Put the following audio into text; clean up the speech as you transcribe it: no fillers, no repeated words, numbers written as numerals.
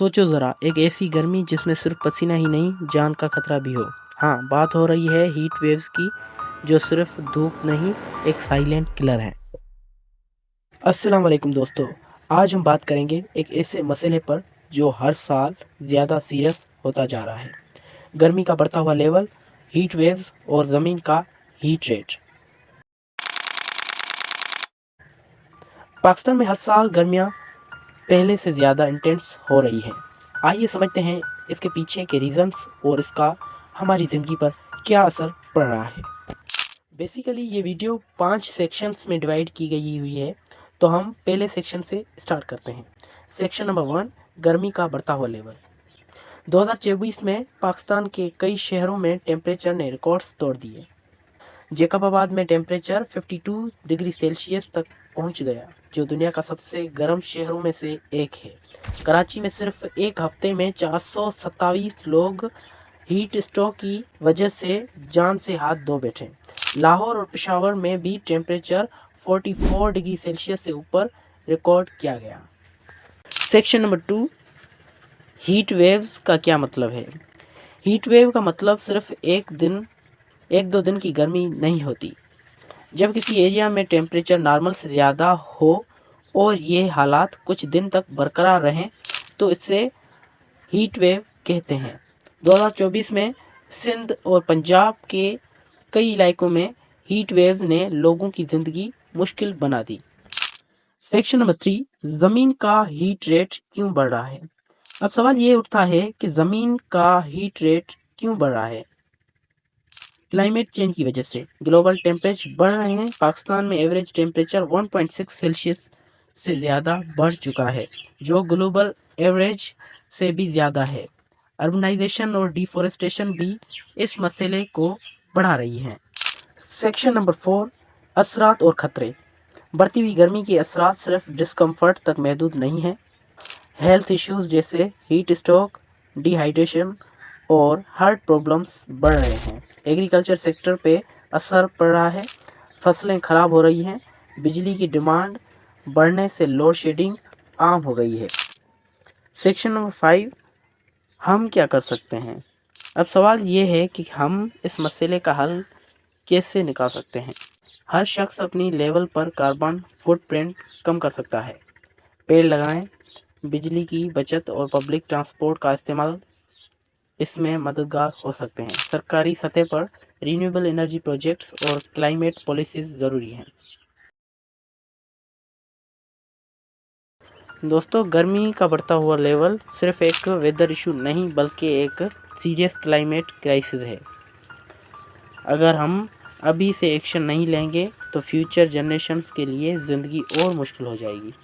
सोचो ज़रा, एक ऐसी गर्मी जिसमें सिर्फ पसीना ही नहीं, जान का खतरा भी हो। हाँ, बात हो रही है हीट वेव्स की, जो सिर्फ धूप नहीं, एक साइलेंट किलर है। अस्सलाम वालेकुम दोस्तों, आज हम बात करेंगे एक ऐसे मसले पर जो हर साल ज़्यादा सीरियस होता जा रहा है। गर्मी का बढ़ता हुआ लेवल, हीट वेव्स और ज़मीन का हीट रेट। पाकिस्तान में हर साल गर्मियाँ पहले से ज़्यादा इंटेंस हो रही हैं। आइए समझते हैं इसके पीछे के रीज़न्स और इसका हमारी ज़िंदगी पर क्या असर पड़ रहा है। बेसिकली ये वीडियो 5 सेक्शंस में डिवाइड की गई हुई है, तो हम पहले सेक्शन से स्टार्ट करते हैं। सेक्शन नंबर 1, गर्मी का बढ़ता हुआ लेवल। 2024 में पाकिस्तान के कई शहरों में टेम्परेचर ने रिकॉर्ड्स तोड़ दिए। जैकबाबाद में टेम्परेचर 52 डिग्री सेल्सियस तक पहुंच गया, जो दुनिया का सबसे गर्म शहरों में से एक है। कराची में सिर्फ एक हफ्ते में 427 लोग हीट स्ट्रोक की वजह से जान से हाथ धो बैठे। लाहौर और पेशावर में भी टेम्परेचर 44 डिग्री सेल्सियस से ऊपर रिकॉर्ड किया गया। सेक्शन नंबर 2, हीट वेव्स का क्या मतलब है। हीट वेव का मतलब सिर्फ एक दो दिन की गर्मी नहीं होती। जब किसी एरिया में टेम्परेचर नॉर्मल से ज़्यादा हो और ये हालात कुछ दिन तक बरकरार रहें, तो इसे हीट वेव कहते हैं। 2024 में सिंध और पंजाब के कई इलाकों में हीट वेव्स ने लोगों की ज़िंदगी मुश्किल बना दी। सेक्शन नंबर 3, ज़मीन का हीट रेट क्यों बढ़ रहा है। अब सवाल ये उठता है कि ज़मीन का हीट रेट क्यों बढ़ रहा है। क्लाइमेट चेंज की वजह से ग्लोबल टेम्परेचर बढ़ रहे हैं। पाकिस्तान में एवरेज टेम्परेचर 1.6 सेल्सियस से ज़्यादा बढ़ चुका है, जो ग्लोबल एवरेज से भी ज़्यादा है। अर्बनाइजेशन और डिफोरेस्टेशन भी इस मसले को बढ़ा रही है। सेक्शन नंबर 4, असरात और खतरे। बढ़ती हुई गर्मी के असरात सिर्फ डिस्कम्फर्ट तक महदूद नहीं हैं। हेल्थ इश्यूज जैसे हीट स्ट्रोक, डिहाइड्रेशन और हार्ट प्रॉब्लम्स बढ़ रहे हैं। एग्रीकल्चर सेक्टर पे असर पड़ रहा है, फसलें ख़राब हो रही हैं, बिजली की डिमांड बढ़ने से लोड शेडिंग आम हो गई है। सेक्शन नंबर 5, हम क्या कर सकते हैं। अब सवाल ये है कि हम इस मसले का हल कैसे निकाल सकते हैं। हर शख्स अपनी लेवल पर कार्बन फुटप्रिंट कम कर सकता है। पेड़ लगाएं, बिजली की बचत और पब्लिक ट्रांसपोर्ट का इस्तेमाल इसमें मददगार हो सकते हैं। सरकारी सतह पर रिन्यूएबल एनर्जी प्रोजेक्ट्स और क्लाइमेट पॉलिसीज ज़रूरी हैं। दोस्तों, गर्मी का बढ़ता हुआ लेवल सिर्फ एक वेदर इशू नहीं, बल्कि एक सीरियस क्लाइमेट क्राइसिस है। अगर हम अभी से एक्शन नहीं लेंगे तो फ्यूचर जनरेशन्स के लिए ज़िंदगी और मुश्किल हो जाएगी।